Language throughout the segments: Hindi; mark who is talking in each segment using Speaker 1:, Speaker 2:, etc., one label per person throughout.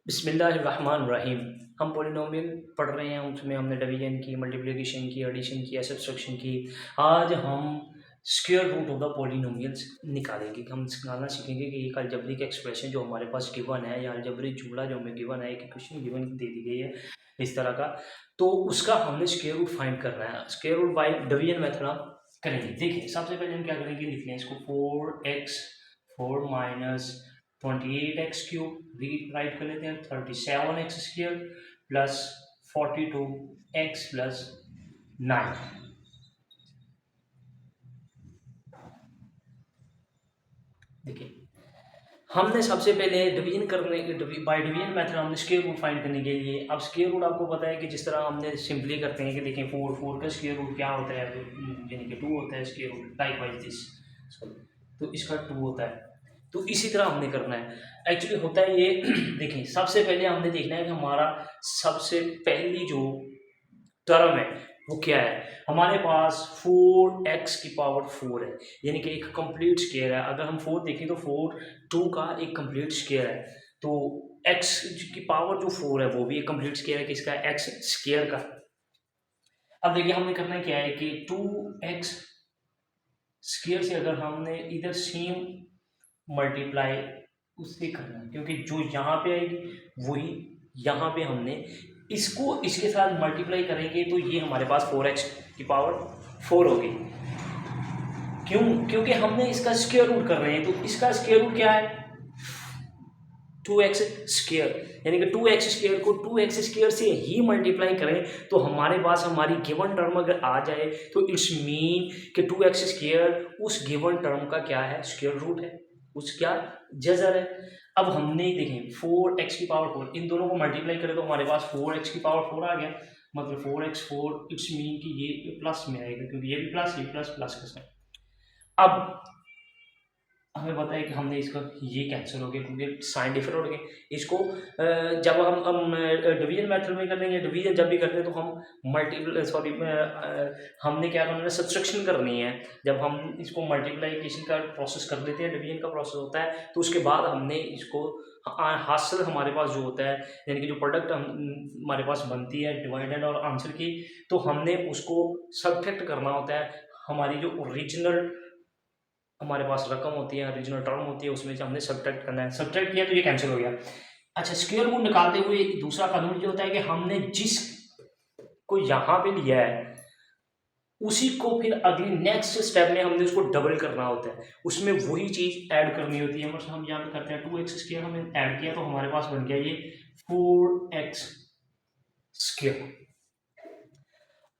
Speaker 1: बिस्मिल्लाहिर्रहमानिर्रहीम। हम पॉलिनोमियल पढ़ रहे हैं, उसमें हमने डिवीजन की, मल्टीप्लिकेशन की, एडिशन की, सब्सट्रैक्शन की। आज हम square root of the polynomials निकालेंगे। हम निकालना सीखेंगे कि एक अलजेब्रिक एक्सप्रेशन जो हमारे पास गिवन है या अलजेब्रिक जुमला जो हमें गिवन है, एक इक्वेशन गिवन दे दी गई है इस तरह का, तो उसका हमने स्क्वायर रूट फाइंड करना है। Square root by division method हम करेंगे। देखिए, सबसे पहले हम क्या करेंगे, लिख लें इसको 4x 4 माइनस 28x³ राइट कर लेते हैं, 37x² प्लस 42x प्लस 9। देखिए, हमने सबसे पहले डिवीजन करने बाय डिवीजन मेथड हमने स्क्वायर रूट फाइंड करने के लिए, अब स्क्वायर रूट आपको पता है कि जिस तरह हमने सिंपली करते हैं कि देखें 4 का स्क्वायर रूट क्या होता है, यानी कि 2 होता है square root, likewise this, तो इसका 2 होता है। तो इसी तरह हमने करना है। एक्चुअली होता है ये देखिए, सबसे पहले हमने देखना है कि हमारा सबसे पहली जो टर्म है वो क्या है। हमारे पास 4x⁴ है, यानी कि एक कंप्लीट स्क्वायर है। अगर हम 4 देखें तो 4 2 का एक कंप्लीट स्क्वायर है, तो x⁴ जो 4 है वो भी एक कंप्लीट स्क्वायर है, किसका, x² का। अब देखिए, हमने करना क्या है कि 2x स्क्वायर से अगर हमने इधर सेम मल्टीप्लाई उससे करना है, क्योंकि जो यहाँ पे आएगी वही यहाँ पे हमने इसको इसके साथ मल्टीप्लाई करेंगे, तो ये हमारे पास 4x⁴ होगी। क्यों? क्योंकि हमने इसका स्क्वायर रूट कर रहे हैं, तो इसका स्क्वायर रूट क्या है, 2x², यानी कि 2x² को 2x² से ही मल्टीप्लाई करें तो हमारे पास हमारी गिवन टर्म अगर आ जाए तो इट्स मीन कि 2x² उस गिवन टर्म का क्या है, स्क्वायर रूट है, उस क्या जजर है। अब हमने देखें 4x⁴ इन दोनों को मल्टीप्लाई करें तो हमारे पास 4x⁴ आ गया, मतलब 4x4 इट्स मीन कि ये प्लस में आएगा, क्योंकि ये भी प्लस, ये प्लस, प्लस के साथ। अब हमें पता है कि हमने इसका ये कैंसिल हो गया क्योंकि साइन डिफरेंट हो गए। इसको जब हम डिवीजन मेथड में करेंगे, डिवीजन जब भी करते हैं तो हम हमने क्या करना है, सब्सट्रैक्शन करनी है। जब हम इसको मल्टीप्लिकेशन का प्रोसेस कर लेते हैं, डिवीजन का प्रोसेस होता है, तो उसके बाद हमने इसको हासिल हमारे पास जो होता है, यानी कि जो प्रोडक्ट हमारे पास बनती है डिवाइडेड और आंसर की, तो हमने उसको सब्ट्रैक्ट करना होता है। हमारी जो ओरिजिनल हमारे पास रकम होती है, ओरिजिनल टर्म होती है, उसमें से हमने सब्ट्रैक्ट करना है। सब्ट्रैक्ट किया तो ये कैंसिल हो गया। अच्छा, स्क्वायर रूट निकालते हुए दूसरा कानून ये होता है कि हमने जिस को यहाँ पे लिया है उसी को फिर अगली नेक्स्ट स्टेप में हमने उसको डबल करना होता है, उसमें वही चीज ऐड करनी होती है। मतलब हम यहाँ पे करते हैं 2x² हमने ऐड किया तो हमारे पास बन गया ये 4x²,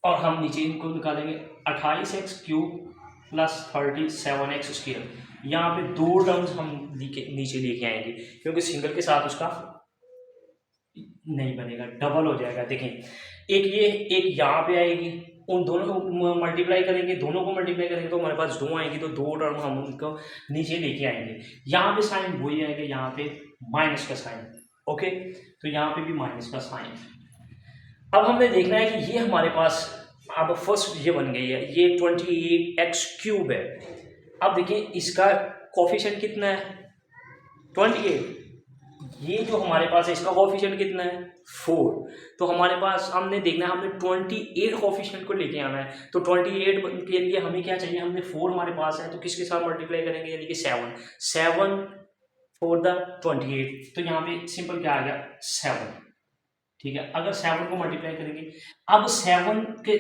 Speaker 1: और हम नीचे इनको निकालेंगे 28x³ प्लस 37x²। यहाँ पे दो टर्म्स हम नीचे लेके आएंगे, क्योंकि सिंगल के साथ उसका नहीं बनेगा, डबल हो जाएगा। देखें, एक ये एक यहाँ पे आएगी, उन दोनों को मल्टीप्लाई करेंगे, दोनों को मल्टीप्लाई करेंगे तो हमारे पास 2 आएगी, तो 2 टर्म हम उनको नीचे लेके आएंगे। यहाँ पे साइन वही आएगा, यहाँ पे माइनस का साइन। ओके, तो यहाँ पे भी माइनस का साइन। अब हमने देखना है कि ये हमारे पास अब फर्स्ट ये बन गई है, ये 28x³ है। अब देखिए इसका कोफिशिएंट कितना है, 28। ये जो हमारे पास है इसका कोफिशिएंट कितना है, 4। तो हमारे पास हमने देखना है, हमने 28 कोफिशिएंट को लेके आना है। तो 28 के लिए हमें क्या चाहिए, हमने 4 हमारे पास है, तो किसके साथ मल्टीप्लाई करेंगे, यानी कि 7 फॉर द 28। तो यहाँ पे सिंपल क्या आ गया, 7। ठीक है, अगर 7 को मल्टीप्लाई करेंगे, अब 7 के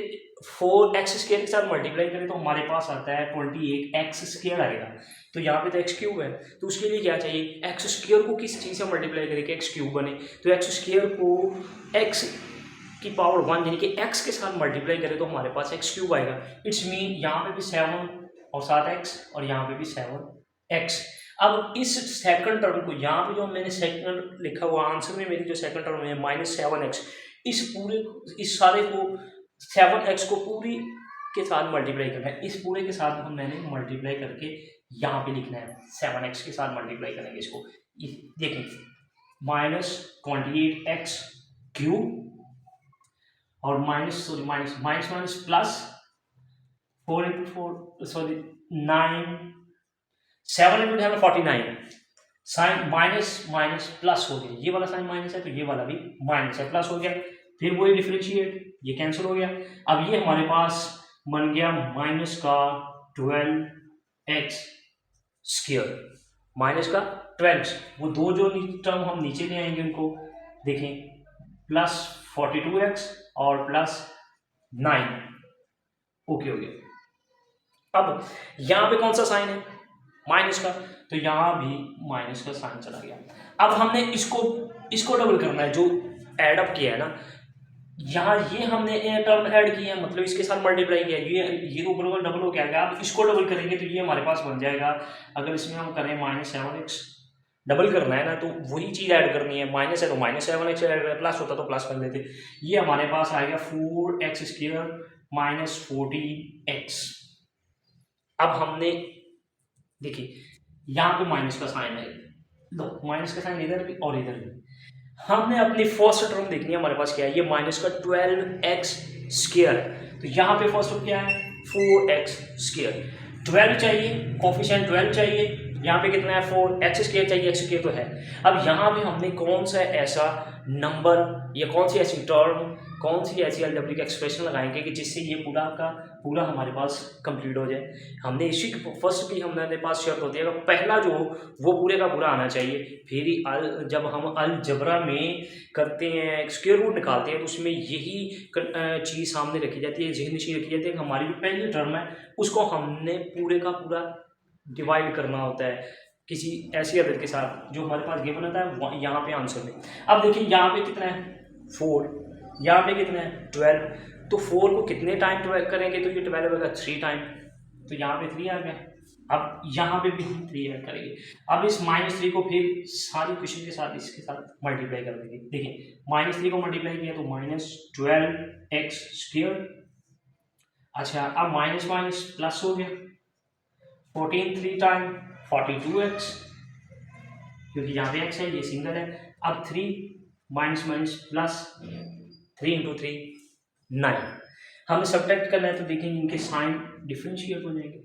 Speaker 1: 4x² के साथ मल्टीप्लाई करें तो हमारे पास आता है 28x² आएगा। तो यहाँ पे तो x³ है, तो उसके लिए क्या चाहिए, x² को किस चीज़ से मल्टीप्लाई करें कि x³ बने, तो x² को x⁴ यानी कि x के साथ मल्टीप्लाई करें तो हमारे पास x³ आएगा। इट्स मीन यहाँ पे भी 7 और साथ x, और यहाँ पे भी 7x। अब इस सेकंड टर्म को, यहाँ पे जो मैंने सेकंड लिखा हुआ आंसर में, मेरी जो सेकंड टर्म है -7x, इस पूरे इस सारे को 7x को पूरी के साथ मल्टीप्लाई करना है। इस पूरे के साथ हम मैंने मल्टीप्लाई करके यहाँ पे लिखना है, 7x के साथ मल्टीप्लाई करेंगे इसको। देखें, -28x³ और minus plus 4 × 4 9 7 × 49, sign minus minus plus हो गया, ये वाला साइन माइनस है तो ये वाला भी माइनस है, प्लस हो गया, फिर वही डिफरेंशिएट, ये कैंसिल हो गया। अब ये हमारे पास बन गया माइनस का 12x स्क्वायर, माइनस का 12, वो दो जो टर्म हम नीचे ले आएंगे उनको देखें, प्लस 42x और प्लस 9। ओके हो गया। अब यहाँ पे कौन सा साइन है, माइनस का, तो यहाँ भी माइनस का साइन चला गया। अब हमने इसको डबल करना है, जो एड अप किया है ना, यहाँ ये हमने टर्म ऐड किया है, मतलब इसके साथ मल्टीप्लाई किया, ये तो ऊपर डबल हो गया। अब इसको डबल करेंगे तो ये हमारे पास बन जाएगा, अगर इसमें हम करें -7x, डबल करना है ना तो वही चीज़ ऐड करनी है, माइनस है तो -7x ऐड करें, प्लस होता तो प्लस कर देते। ये हमारे पास आएगा 4x स्क्वायर माइनस 14x। अब हमने देखिए यहाँ पे माइनस का साइन है, लो माइनस का साइन इधर भी और इधर भी। हमने अपनी फर्स्ट टर्म देखनी है, हमारे पास क्या है, ये माइनस का 12x स्क्वायर, तो यहाँ पे फर्स्ट टर्म क्या है 4x स्क्वायर, 12 चाहिए, कोफिशिएंट 12 चाहिए, यहाँ पे कितना है 4x स्क्वायर चाहिए, x स्क्वायर तो है। अब यहाँ पे हमने कौन सा ऐसा नंबर या कौन सी ऐसी टर्म, कौन सी ऐसी अलजेब्रिक एक्सप्रेशन लगाएंगे कि जिससे ये पूरा का पूरा हमारे पास कंप्लीट हो जाए। हमने इसी फर्स्ट की हमारे पास शर्त होती है कि पहला जो वो पूरे का पूरा आना चाहिए, फिर ही जब हम अलजबरा में करते हैं स्क्वायर रूट निकालते हैं तो उसमें यही चीज़ सामने रखी जाती है, जहनी चीज़ रखी जाती है कि हमारी जो पहली टर्म है उसको हमने पूरे का पूरा डिवाइड करना होता है किसी ऐसी अदद के साथ जो हमारे पास गिवन होता है यहाँ पे आंसर में। अब देखिए यहाँ पे कितना है 4, यहाँ पे कितना है 12, तो 4 को कितने टाइम 12 करेंगे तो ये 12 होगा 3 टाइम, तो यहाँ पे 3 आ गया। अब यहाँ पे भी हम 3 ऐड करेंगे। अब इस -3 को फिर सारी क्वेश्चन के साथ इसके साथ मल्टीप्लाई कर देंगे। देखिए -3 को मल्टीप्लाई किया तो -12x स्क्वायर, अच्छा अब माइनस माइनस प्लस हो गया, 14 3 टाइम 42x, क्योंकि यहाँ पे x है ये सिंगल है। अब 3 माइनस माइनस प्लस, 3 इंटू 3 9। हमें सब्ट्रैक्ट करना है तो देखेंगे इनके साइन डिफरेंशिएट हो जाएंगे,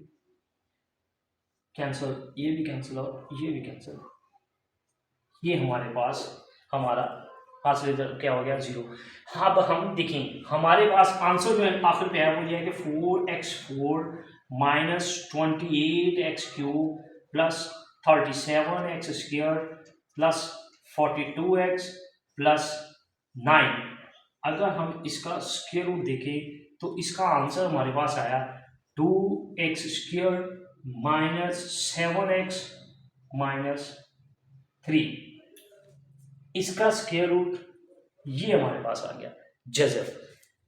Speaker 1: कैंसिल, ये भी कैंसिल और ये भी कैंसिल, ये हमारे पास हमारा हासिल रिजल्ट क्या हो गया 0। अब हम देखें हमारे पास आंसर जो है आखिर पे है वो ये है कि 4x4 minus 28x³ plus 37x square plus 42x plus 9। अगर हम इसका स्क्वायर रूट देखें तो इसका आंसर हमारे पास आया 2x² माइनस 7x माइनस 3, इसका स्क्वायर रूट ये हमारे पास आ गया जज़र।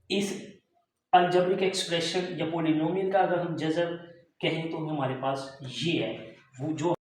Speaker 1: इस अलजेब्रिक एक्सप्रेशन या पॉलिनोमियल का अगर हम जज़र कहें तो हमारे पास ये है, वो जो